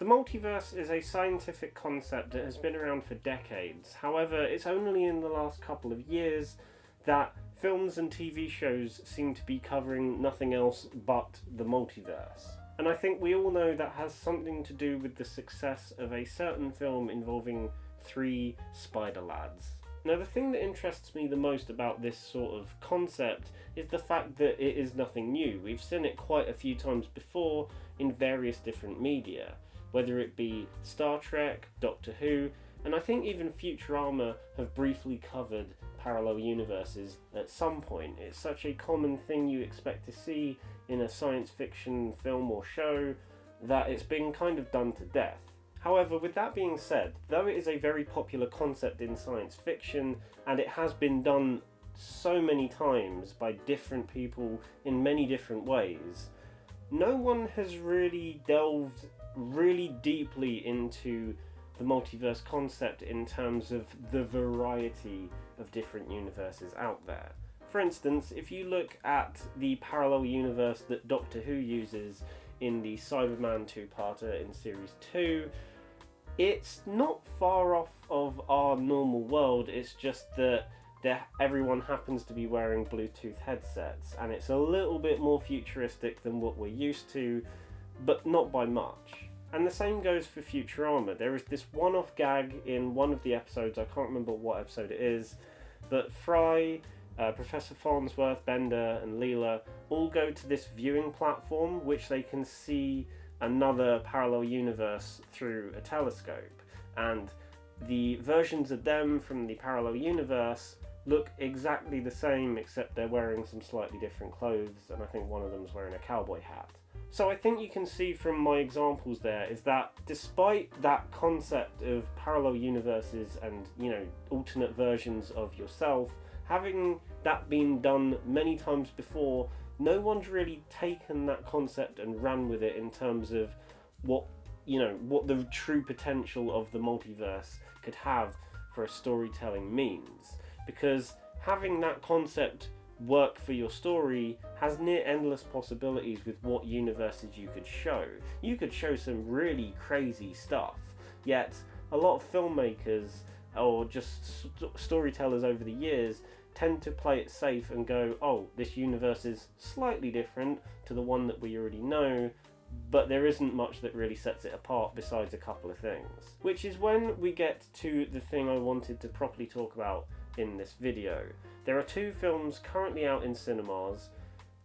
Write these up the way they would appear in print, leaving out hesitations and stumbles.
The multiverse is a scientific concept that has been around for decades. However, it's only in the last couple of years that films and TV shows seem to be covering nothing else but the multiverse. And I think we all know that has something to do with the success of a certain film involving 3 spider lads. Now, the thing that interests me the most about this sort of concept is the fact that it is nothing new. We've seen it quite a few times before in various different media, whether it be Star Trek, Doctor Who, and I think even Futurama have briefly covered parallel universes at some point. It's such a common thing you expect to see in a science fiction film or show that it's been kind of done to death. However, with that being said, though it is a very popular concept in science fiction, and it has been done so many times by different people in many different ways, no one has really delved really deeply into the multiverse concept in terms of the variety of different universes out there. For instance, if you look at the parallel universe that Doctor Who uses in the Cyberman two-parter in Series 2, it's not far off of our normal world. It's just that everyone happens to be wearing Bluetooth headsets, and it's a little bit more futuristic than what we're used to, but not by much. And the same goes for Futurama. There is this one-off gag in one of the episodes, I can't remember what episode it is, but Fry, Professor Farnsworth, Bender and Leela all go to this viewing platform which they can see another parallel universe through a telescope, and the versions of them from the parallel universe look exactly the same, except they're wearing some slightly different clothes, and I think one of them's wearing a cowboy hat. So I think you can see from my examples there is that despite that concept of parallel universes and, alternate versions of yourself, having that been done many times before, no one's really taken that concept and ran with it in terms of what the true potential of the multiverse could have for a storytelling means. Because having that concept work for your story has near endless possibilities with what universes you could show. You could show some really crazy stuff, yet a lot of filmmakers or just storytellers over the years tend to play it safe and go, oh, this universe is slightly different to the one that we already know, but there isn't much that really sets it apart besides a couple of things. Which is when we get to the thing I wanted to properly talk about in this video. There are 2 films currently out in cinemas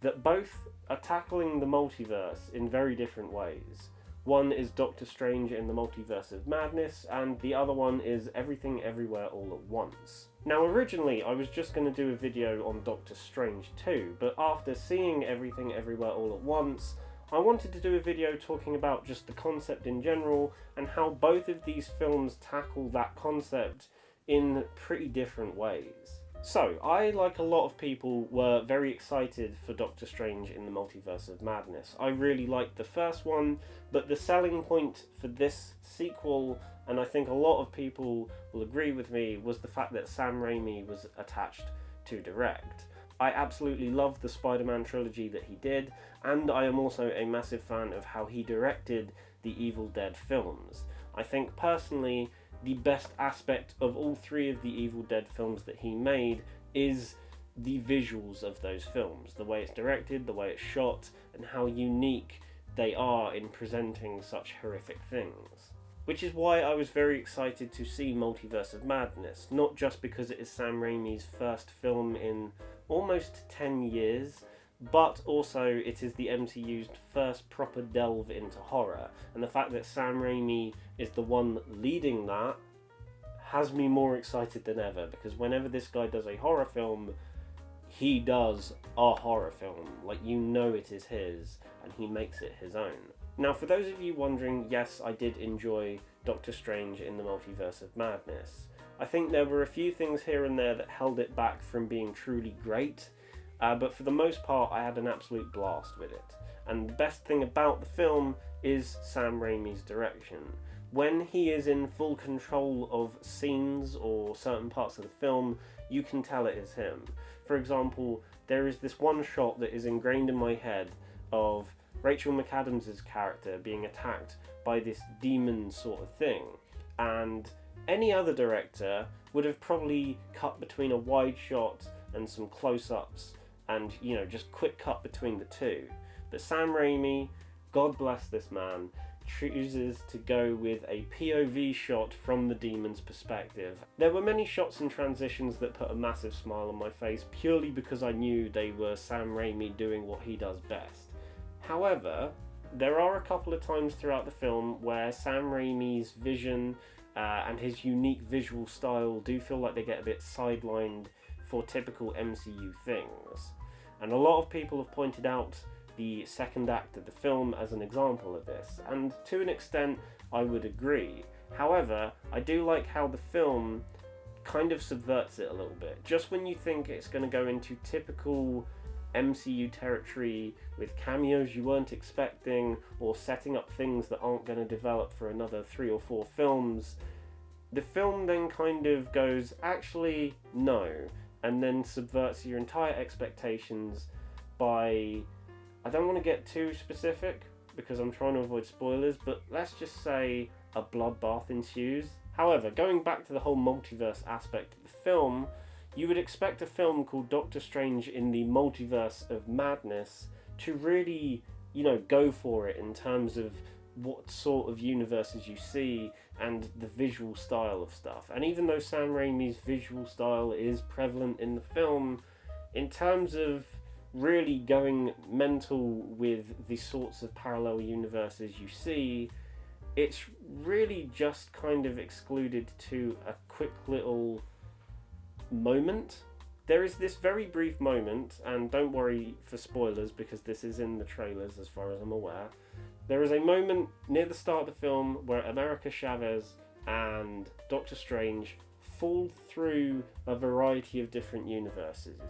that both are tackling the multiverse in very different ways. One is Doctor Strange in the Multiverse of Madness, and the other one is Everything Everywhere All at Once. Now, originally I was just going to do a video on Doctor Strange 2, but after seeing Everything Everywhere All at Once, I wanted to do a video talking about just the concept in general and how both of these films tackle that concept in pretty different ways. So, I, like a lot of people, were very excited for Doctor Strange in the Multiverse of Madness. I really liked the first one, but the selling point for this sequel, and I think a lot of people will agree with me, was the fact that Sam Raimi was attached to direct. I absolutely loved the Spider-Man trilogy that he did, and I am also a massive fan of how he directed the Evil Dead films. I think personally, the best aspect of all 3 of the Evil Dead films that he made is the visuals of those films. The way it's directed, the way it's shot, and how unique they are in presenting such horrific things. Which is why I was very excited to see Multiverse of Madness, not just because it is Sam Raimi's first film in almost 10 years, but also it is the MCU's first proper delve into horror, and the fact that Sam Raimi is the one leading that has me more excited than ever, because whenever this guy does a horror film, he does a horror film. Like, it is his, and he makes it his own. Now, for those of you wondering, yes, I did enjoy Doctor Strange in the Multiverse of Madness. I think there were a few things here and there that held it back from being truly great, but for the most part I had an absolute blast with it. And the best thing about the film is Sam Raimi's direction. When he is in full control of scenes or certain parts of the film, you can tell it is him. For example, there is this one shot that is ingrained in my head of Rachel McAdams' character being attacked by this demon sort of thing. And any other director would have probably cut between a wide shot and some close-ups and, just quick cut between the two. But Sam Raimi, God bless this man, chooses to go with a POV shot from the demon's perspective. There were many shots and transitions that put a massive smile on my face purely because I knew they were Sam Raimi doing what he does best. However, there are a couple of times throughout the film where Sam Raimi's vision and his unique visual style do feel like they get a bit sidelined for typical MCU things. And a lot of people have pointed out the second act of the film as an example of this, and to an extent I would agree. However, I do like how the film kind of subverts it a little bit. Just when you think it's going to go into typical MCU territory with cameos you weren't expecting or setting up things that aren't going to develop for another 3 or 4 films, the film then kind of goes, actually, no, and then subverts your entire expectations by, I don't want to get too specific because I'm trying to avoid spoilers, but let's just say a bloodbath ensues. However, going back to the whole multiverse aspect of the film, you would expect a film called Doctor Strange in the Multiverse of Madness to really, go for it in terms of what sort of universes you see and the visual style of stuff. And even though Sam Raimi's visual style is prevalent in the film, in terms of really going mental with the sorts of parallel universes you see, it's really just kind of excluded to a quick little moment. There is this very brief moment, and don't worry for spoilers because this is in the trailers as far as I'm aware. There is a moment near the start of the film where America Chavez and Doctor Strange fall through a variety of different universes.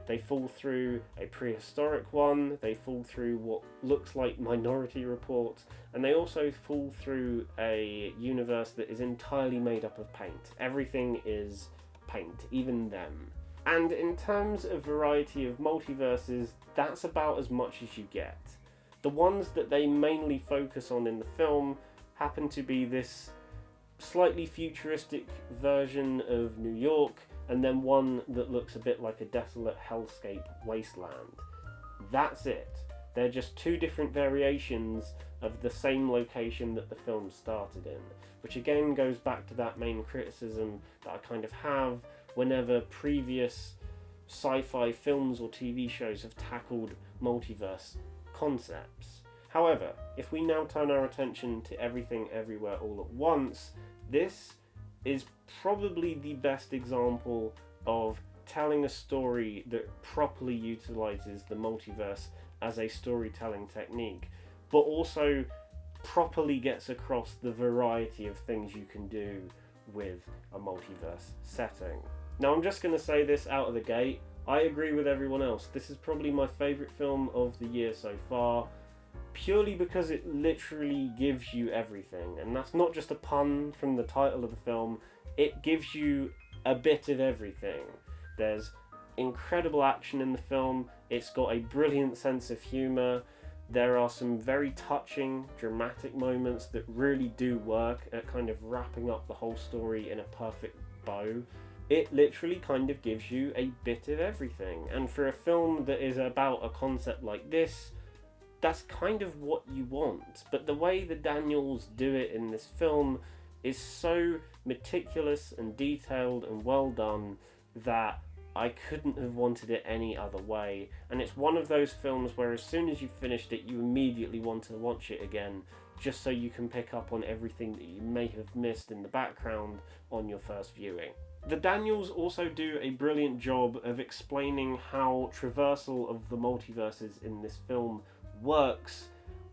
They fall through a prehistoric one, they fall through what looks like Minority Report, and they also fall through a universe that is entirely made up of paint. Everything is paint, even them. And in terms of variety of multiverses, that's about as much as you get. The ones that they mainly focus on in the film happen to be this slightly futuristic version of New York, and then one that looks a bit like a desolate hellscape wasteland. That's it. They're just 2 different variations of the same location that the film started in, which again goes back to that main criticism that I kind of have whenever previous sci-fi films or TV shows have tackled multiverse concepts. However, if we now turn our attention to Everything Everywhere All at Once, this is probably the best example of telling a story that properly utilizes the multiverse as a storytelling technique, but also properly gets across the variety of things you can do with a multiverse setting. Now, I'm just going to say this out of the gate. I agree with everyone else. This is probably my favourite film of the year so far, purely because it literally gives you everything. And that's not just a pun from the title of the film, it gives you a bit of everything. There's incredible action in the film, it's got a brilliant sense of humour, there are some very touching, dramatic moments that really do work at kind of wrapping up the whole story in a perfect bow. It literally kind of gives you a bit of everything, and for a film that is about a concept like this, that's kind of what you want. But the way the Daniels do it in this film is so meticulous and detailed and well done that I couldn't have wanted it any other way. And it's one of those films where as soon as you've finished it, you immediately want to watch it again, just so you can pick up on everything that you may have missed in the background on your first viewing. The Daniels also do a brilliant job of explaining how traversal of the multiverses in this film works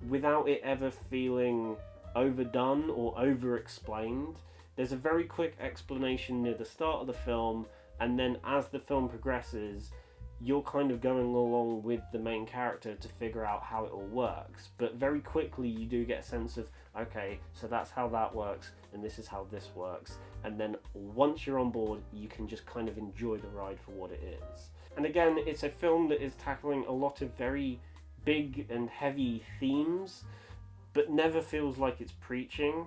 without it ever feeling overdone or over-explained. There's a very quick explanation near the start of the film, and then as the film progresses, you're kind of going along with the main character to figure out how it all works. But very quickly you do get a sense of, okay, so that's how that works, and this is how this works. And then once you're on board, you can just kind of enjoy the ride for what it is. And again, it's a film that is tackling a lot of very big and heavy themes, but never feels like it's preaching.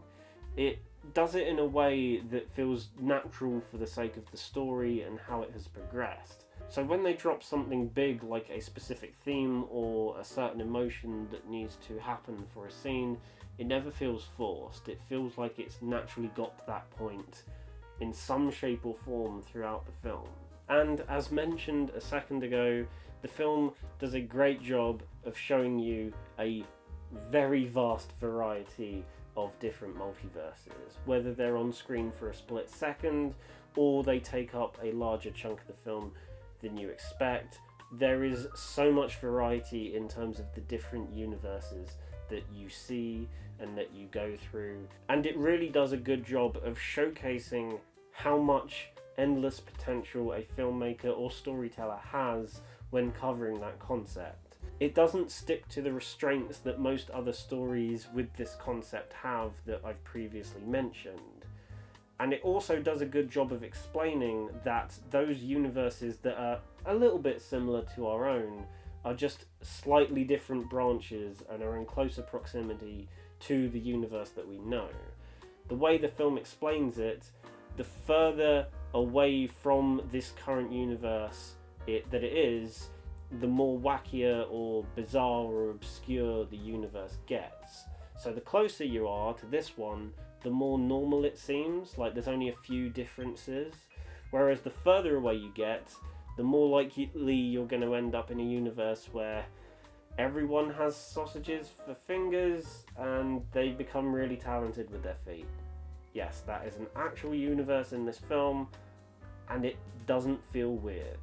It does it in a way that feels natural for the sake of the story and how it has progressed. So when they drop something big like a specific theme or a certain emotion that needs to happen for a scene, it never feels forced. It feels like it's naturally got to that point in some shape or form throughout the film. And as mentioned a second ago, the film does a great job of showing you a very vast variety of different multiverses, whether they're on screen for a split second or they take up a larger chunk of the film than you expect. There is so much variety in terms of the different universes that you see and that you go through, and it really does a good job of showcasing how much endless potential a filmmaker or storyteller has when covering that concept. It doesn't stick to the restraints that most other stories with this concept have that I've previously mentioned. And it also does a good job of explaining that those universes that are a little bit similar to our own are just slightly different branches and are in closer proximity to the universe that we know. The way the film explains it, the further away from this current universe that it is, the more wackier or bizarre or obscure the universe gets. So the closer you are to this one, the more normal it seems, like there's only a few differences. Whereas the further away you get, the more likely you're going to end up in a universe where everyone has sausages for fingers and they become really talented with their feet. Yes, that is an actual universe in this film, and it doesn't feel weird.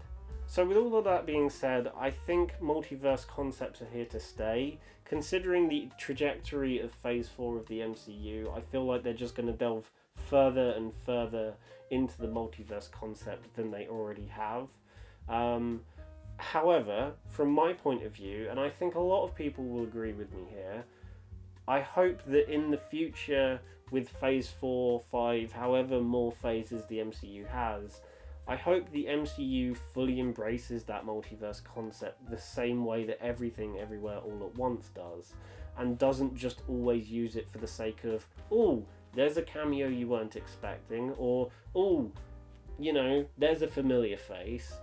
So with all of that being said, I think multiverse concepts are here to stay. Considering the trajectory of Phase 4 of the MCU, I feel like they're just going to delve further and further into the multiverse concept than they already have. However, from my point of view, and I think a lot of people will agree with me here, I hope that in the future, with Phase 4, 5, however more phases the MCU has, I hope the MCU fully embraces that multiverse concept the same way that Everything Everywhere All at Once does, and doesn't just always use it for the sake of, oh, there's a cameo you weren't expecting, or, oh, you know, there's a familiar face.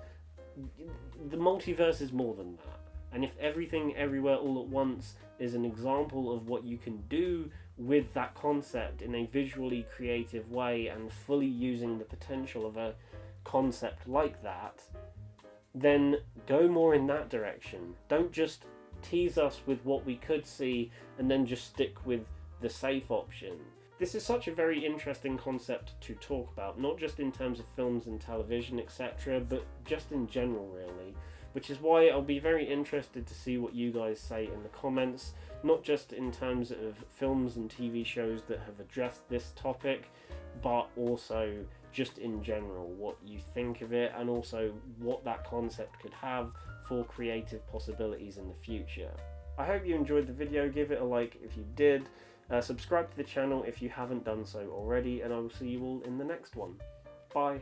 The multiverse is more than that. And if Everything Everywhere All at Once is an example of what you can do with that concept in a visually creative way and fully using the potential of a concept like that, then go more in that direction. Don't just tease us with what we could see and then just stick with the safe option. This is such a very interesting concept to talk about, not just in terms of films and television, etc., but just in general, really. Which is why I'll be very interested to see what you guys say in the comments, not just in terms of films and TV shows that have addressed this topic, but also just in general, what you think of it, and also what that concept could have for creative possibilities in the future. I hope you enjoyed the video. Give it a like if you did. Subscribe to the channel if you haven't done so already, and I will see you all in the next one. Bye.